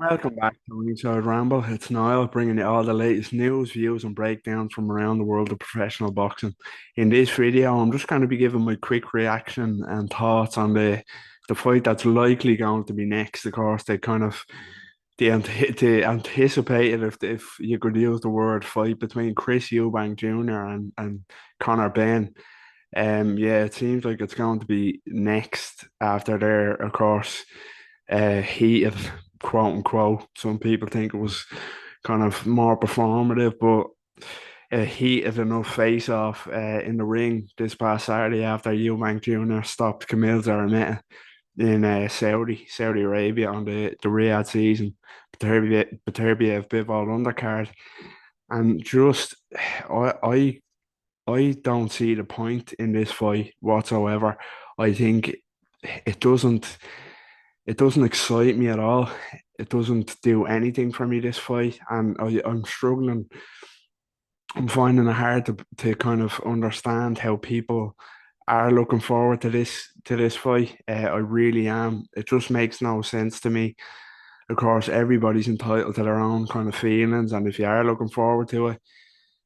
Welcome back to Ringside Ramble. It's Niall bringing you all the latest news, views, and breakdowns from around the world of professional boxing. In this video, I'm just going to be giving my quick reaction and thoughts on the fight that's likely going to be next. Of course, they anticipated, if you could use the word, fight between Chris Eubank Jr. and Conor Benn. Yeah, it seems like it's going to be next after their, of course, heated, quote unquote. Some people think it was kind of more performative, but heated enough face off in the ring this past Saturday after Eubank Jr. stopped Camille Zarameta in Saudi Arabia on the Riyadh season. Beterbiev Bivol undercard. And just, I, I I don't see the point in this fight whatsoever. I think it doesn't it doesn't excite me at all. It doesn't do anything for me this fight, and I'm struggling. I'm finding it hard to kind of understand how people are looking forward to this fight. I really am. It just makes no sense to me. Of course, everybody's entitled to their own kind of feelings, and if you are looking forward to it,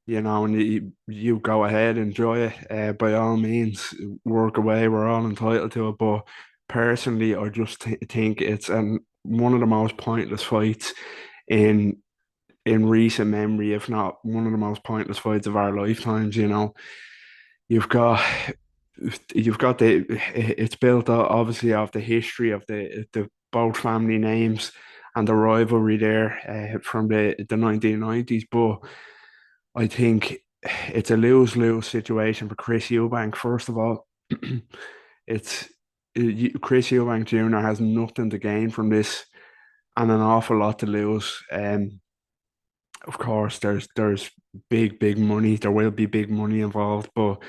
and you go ahead, enjoy it. By all means, work away. We're all entitled to it. But personally, I just think it's one of the most pointless fights in in recent memory, if not one of the most pointless fights of our lifetimes. You've got you've got it's built obviously off the history of the both family names and the rivalry there from the 1990s, but I think it's a lose-lose situation for Chris Eubank. First of all, it's Chris Eubank Jr. has nothing to gain from this and an awful lot to lose. Of course, there's big money. There will be big money involved, but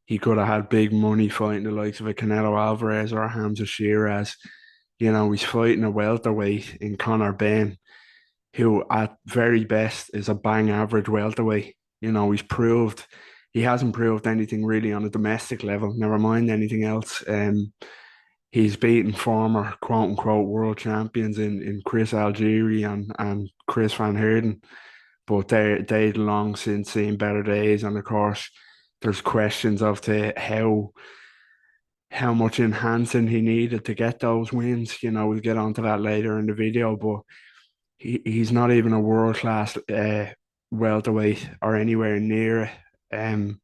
he could have had big money fighting the likes of a Canelo Alvarez or a Hamza Sheeraz. He's fighting a welterweight in Conor Benn, who at very best is a bang average welterweight. He hasn't proved anything really on a domestic level, never mind anything else. He's beaten former quote unquote world champions in Chris Algieri and Chris Van Heerden, but they'd long since seen better days. And of course, there's questions of to how much enhancing he needed to get those wins. We'll get onto that later in the video, but he's not even a world class welterweight or anywhere near it. Um,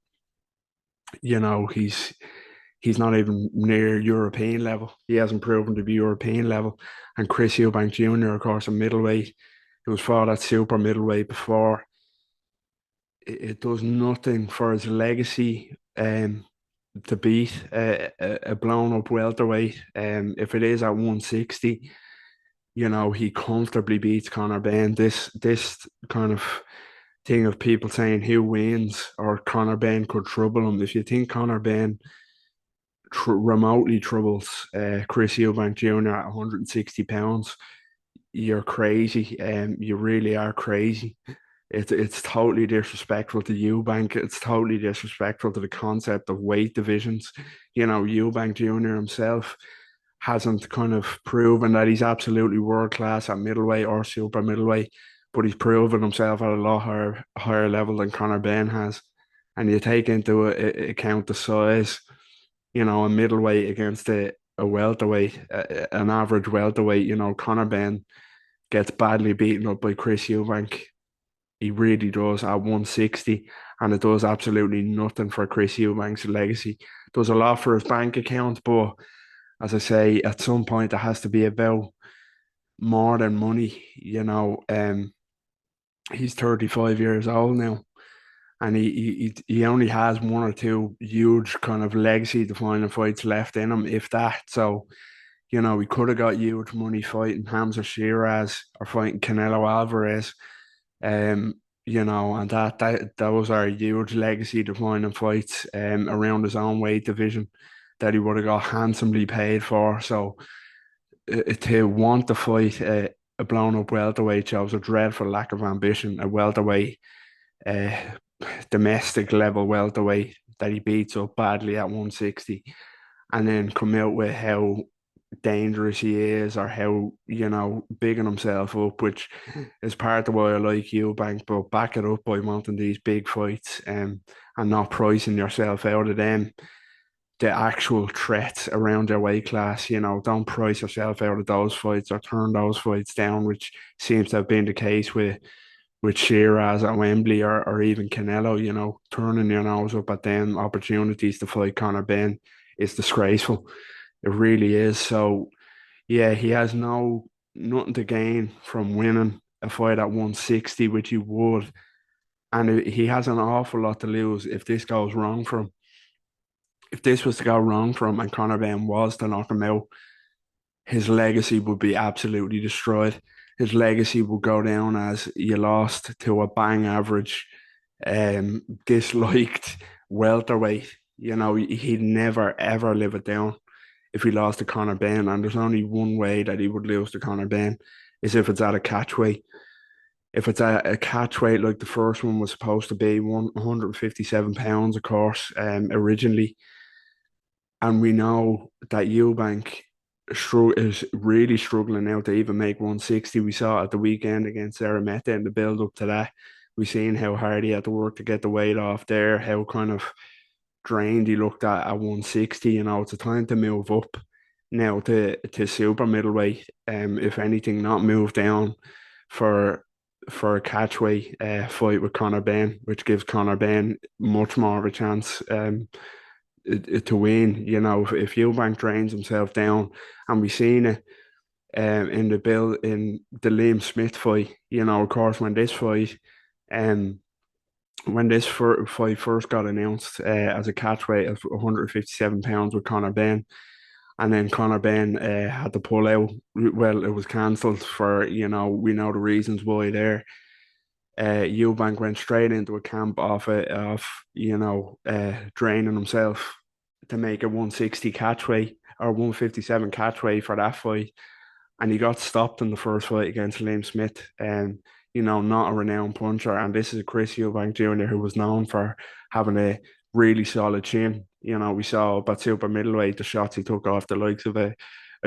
he's not even near European level. He hasn't proven to be European level. And Chris Eubank Jr., of course, a middleweight, who was fought at super middleweight before. It does nothing for his legacy to beat a blown up welterweight. If it is at 160, he comfortably beats Conor Benn. This kind of thing of people saying who wins or Conor Benn could trouble him. If you think Conor Benn remotely troubles Chris Eubank Jr. at 160 pounds, you're crazy. You really are crazy. It's totally disrespectful to Eubank. It's totally disrespectful to the concept of weight divisions. Eubank Jr. himself hasn't kind of proven that he's absolutely world class at middleweight or super middleweight, but he's proven himself at a lot higher level than Conor Benn has. And you take into account the size, a middleweight against a welterweight, an average welterweight. Conor Benn gets badly beaten up by Chris Eubank. He really does at 160, and it does absolutely nothing for Chris Eubank's legacy. It does a lot for his bank account, but as I say, at some point it has to be about more than money. He's 35 years old now, and he only has one or two huge kind of legacy defining fights left in him, if that. So, he could have got huge money fighting Hamza Sheeraz or fighting Canelo Alvarez. Um, and that those are huge legacy defining fights around his own weight division that he would have got handsomely paid for. So to want to fight a blown up welterweight shows a dreadful lack of ambition. A welterweight, uh, domestic level welterweight that he beats up badly at 160, and then come out with how dangerous he is or how, bigging himself up, which is part of why I like Eubank, but back it up by wanting these big fights and not pricing yourself out of them. The actual threats around their weight class, don't price yourself out of those fights or turn those fights down, which seems to have been the case with Shiraz at Wembley or even Canelo, turning your nose up at them opportunities to fight Conor Benn is disgraceful. It really is. So yeah, he has nothing to gain from winning a fight at 160, which he would. And he has an awful lot to lose if this goes wrong for him. If this was to go wrong for him and Conor Benn was to knock him out, his legacy would be absolutely destroyed. His legacy would go down as you lost to a bang average, disliked welterweight. He'd never ever live it down if he lost to Conor Benn. And there's only one way that he would lose to Conor Benn is if it's at a catchweight. If it's at a catchweight like the first one was supposed to be, 157 pounds, of course, originally. And we know that Eubank is really struggling now to even make 160. We saw at the weekend against Arameta in the build up to that. We seen how hard he had to work to get the weight off there, how kind of drained he looked at 160. It's a time to move up now to super middleweight. If anything, not move down for a catchweight fight with Conor Benn, which gives Conor Benn much more of a chance to win. If Eubank drains himself down, and we seen it in the Liam Smith fight. Of course, um, when this fight first got announced as a catchweight of 157 pounds with Conor Benn, and then Conor Benn had to pull out. Well, it was cancelled for, we know the reasons why there. Eubank went straight into a camp draining himself to make a 160 catchweight or 157 catchweight for that fight, and he got stopped in the first fight against Liam Smith, and not a renowned puncher. And this is Chris Eubank Jr., who was known for having a really solid chin. We saw about super middleweight the shots he took off the likes of a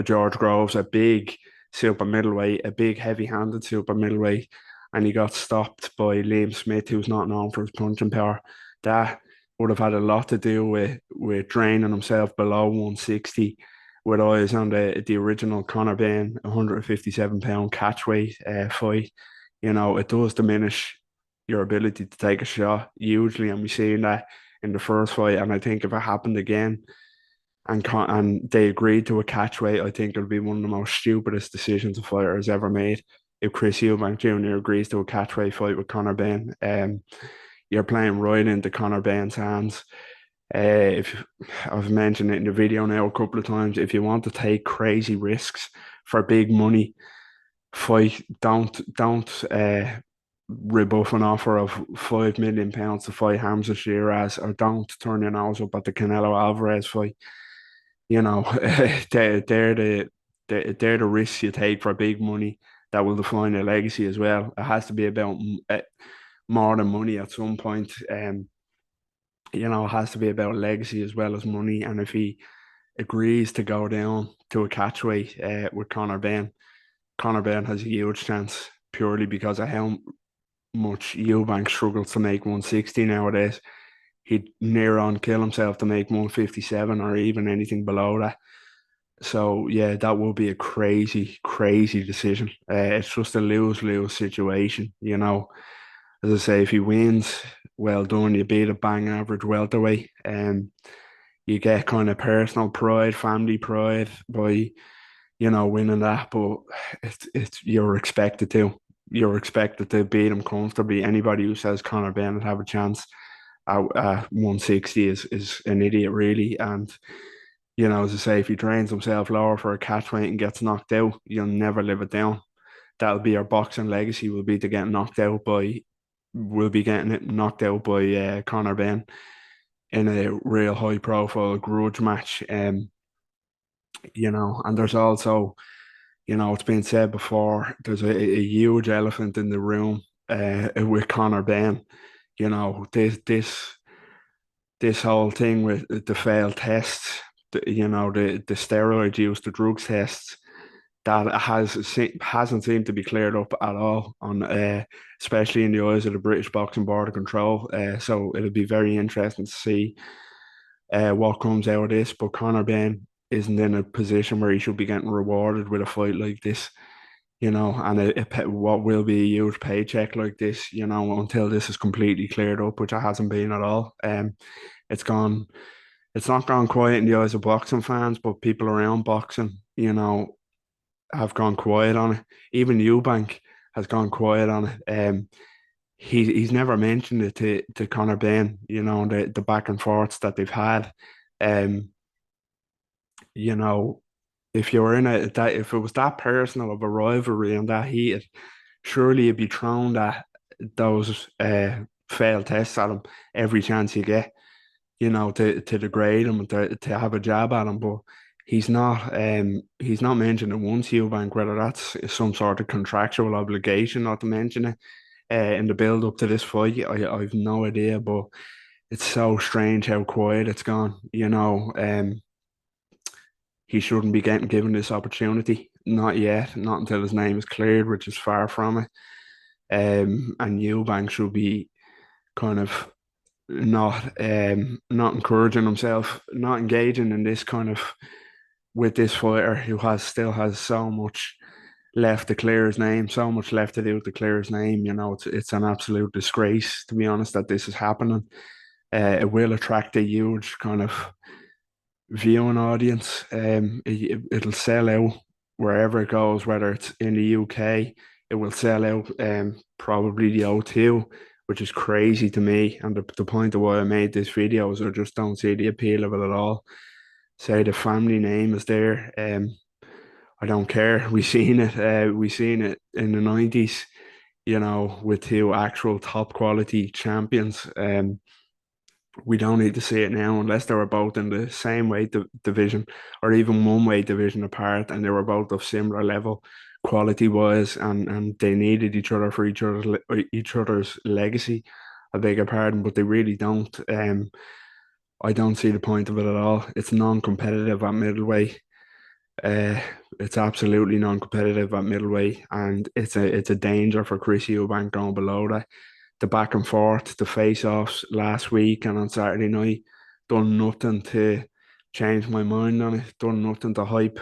George Groves, a big super middleweight, a big heavy-handed super middleweight, and he got stopped by Liam Smith, who's not known for his punching power. That would have had a lot to do with draining himself below 160, with eyes on the original Conor Benn 157-pound catchweight fight. It does diminish your ability to take a shot hugely, and we seen that in the first fight. And I think if it happened again and they agreed to a catchweight, I think it'll be one of the most stupidest decisions a fighter has ever made. If Chris Eubank Jr. agrees to a catchweight fight with Conor Benn, you're playing right into Conor Benn's hands. If I've mentioned it in the video now a couple of times, if you want to take crazy risks for big money, fight. Don't rebuff an offer of £5 million to fight Hamza Shiraz, or don't turn your nose up at the Canelo Alvarez fight. They're the risks you take for big money that will define your legacy as well. It has to be about more than money at some point. It has to be about legacy as well as money. And if he agrees to go down to a catchweight with Conor Benn has a huge chance purely because of how much Eubank struggles to make 160 nowadays. He'd near on kill himself to make 157 or even anything below that. So yeah, that will be a crazy, crazy decision. It's just a lose-lose situation. As I say, if he wins, well done. You beat a bang average welterweight, and you get kind of personal pride, family pride by winning that. But it's you're expected to beat him comfortably. Anybody who says Conor Benn would have a chance at 160 is an idiot, really. And as I say, if he trains himself lower for a catchweight and gets knocked out, you'll never live it down. That'll be your boxing legacy. Will be to get knocked out by. Will be getting it knocked out by Conor Benn in a real high profile grudge match. And there's also, it's been said before, there's a huge elephant in the room with Conor Benn. This whole thing with the failed tests. the steroid use, the drugs tests, that hasn't seemed to be cleared up at all on especially in the eyes of the British Boxing Board of Control. So it'll be very interesting to see what comes out of this. But Conor Benn isn't in a position where he should be getting rewarded with a fight like this, and what will be a huge paycheck like this, until this is completely cleared up, which it hasn't been at all. It's gone, it's not gone quiet in the eyes of boxing fans, but people around boxing, have gone quiet on it. Even Eubank has gone quiet on it. He's never mentioned it to Conor Benn, the back and forths that they've had. Um, you know, if you were in if it was that personal of a rivalry and that heated, surely you'd be thrown that those failed tests at him every chance you get, to degrade him and to have a jab at him. But he's not mentioned it once, Eubank, whether that's some sort of contractual obligation not to mention it in the build up to this fight. I've no idea, but it's so strange how quiet it's gone. He shouldn't be getting given this opportunity. Not yet, not until his name is cleared, which is far from it. And Eubank should be kind of not encouraging himself, not engaging in this kind of with this fighter who still has so much left to clear his name, so much left to do to clear his name. It's an absolute disgrace, to be honest, that this is happening. It will attract a huge kind of viewing audience. It'll sell out wherever it goes, whether it's in the UK, it will sell out probably the O2, which is crazy to me. And the point of why I made this video is I just don't see the appeal of it at all. Say the family name is there. I don't care. We seen it in the 90s, with two actual top quality champions. We don't need to see it now unless they were both in the same weight division or even one weight division apart, and they were both of similar level quality wise, and they needed each other for each other's legacy. I beg your pardon, but they really don't. I don't see the point of it at all. It's non-competitive at middleweight. Uh, it's absolutely non-competitive at middleweight, and it's a danger for Chris Eubank going below that. The back and forth, the face-offs last week and on Saturday night, done nothing to change my mind on it. Done nothing to hype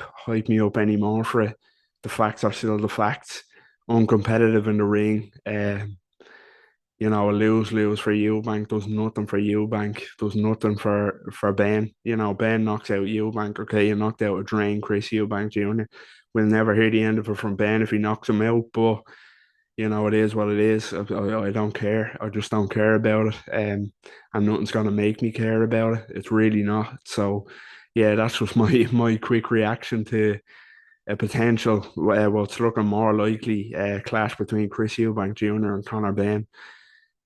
me up anymore for it. The facts are still the facts. Uncompetitive in the ring. A lose for Eubank does nothing for Eubank, does nothing for Benn. Benn knocks out Eubank. Okay, you knocked out a drain, Chris Eubank Jr. We'll never hear the end of it from Benn if he knocks him out, but it is what it is. I don't care. I just don't care about it. And nothing's gonna make me care about it. It's really not. So, yeah, that's just my quick reaction to a potential, what's looking more likely clash between Chris Eubank Jr. and Conor Benn,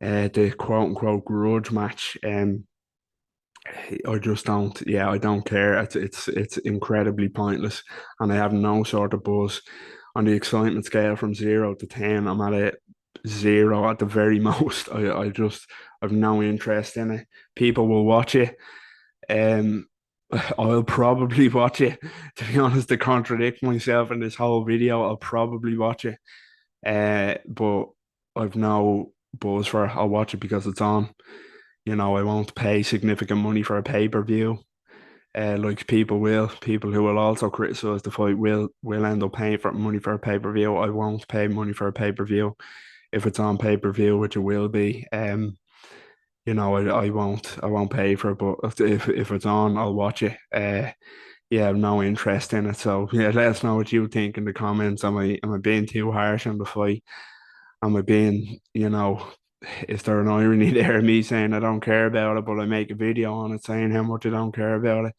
the quote unquote grudge match. I just don't. Yeah, I don't care. It's incredibly pointless, and I have no sort of buzz on the excitement scale from 0 to 10. I'm at a zero at the very most. I just have no interest in it. People will watch it. Um, I'll probably watch it. To be honest, to contradict myself in this whole video, I'll probably watch it. But I've no buzz for it. I'll watch it because it's on. I won't pay significant money for a pay-per-view. Like people who will also criticize the fight will end up paying for money for a pay-per-view. I won't pay money for a pay-per-view if it's on pay-per-view, which it will be. I won't pay for it, but if it's on, I'll watch it. Yeah, I have no interest in it. So yeah, let us know what you think in the comments. Am I being too harsh on the fight? Am I being, is there an irony there, me saying I don't care about it, but I make a video on it saying how much I don't care about it?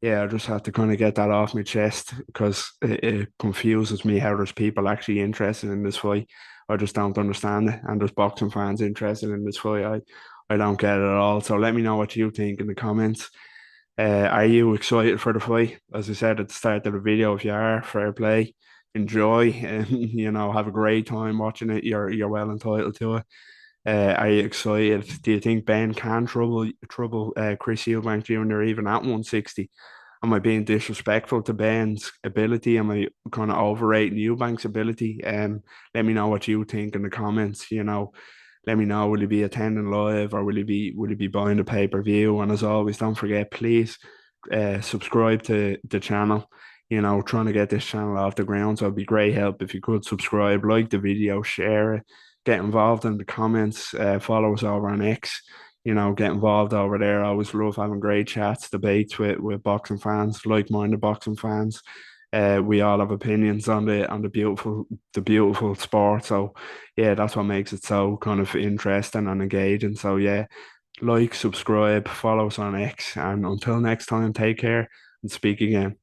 Yeah, I just have to kind of get that off my chest because it confuses me how there's people actually interested in this fight. I just don't understand it. And there's boxing fans interested in this fight. I don't get it at all. So let me know what you think in the comments. Are you excited for the fight? As I said at the start of the video, if you are, fair play, enjoy, and have a great time watching it. You're well entitled to it. Are you excited? Do you think Ben can trouble Chris Eubank Jr. even at 160? am I being disrespectful to Ben's ability? Am I kind of overrating Eubank's ability? Let me know what you think in the comments. Let me know, will you be attending live, or will you be buying the pay-per-view? And as always, don't forget, please subscribe to the channel. Trying to get this channel off the ground. So it'd be great help if you could subscribe, like the video, share it, get involved in the comments, follow us over on X. Get involved over there. I always love having great chats, debates with boxing fans, like-minded boxing fans. We all have opinions on the beautiful sport. So yeah, that's what makes it so kind of interesting and engaging. So yeah, like, subscribe, follow us on X, and until next time, take care and speak again.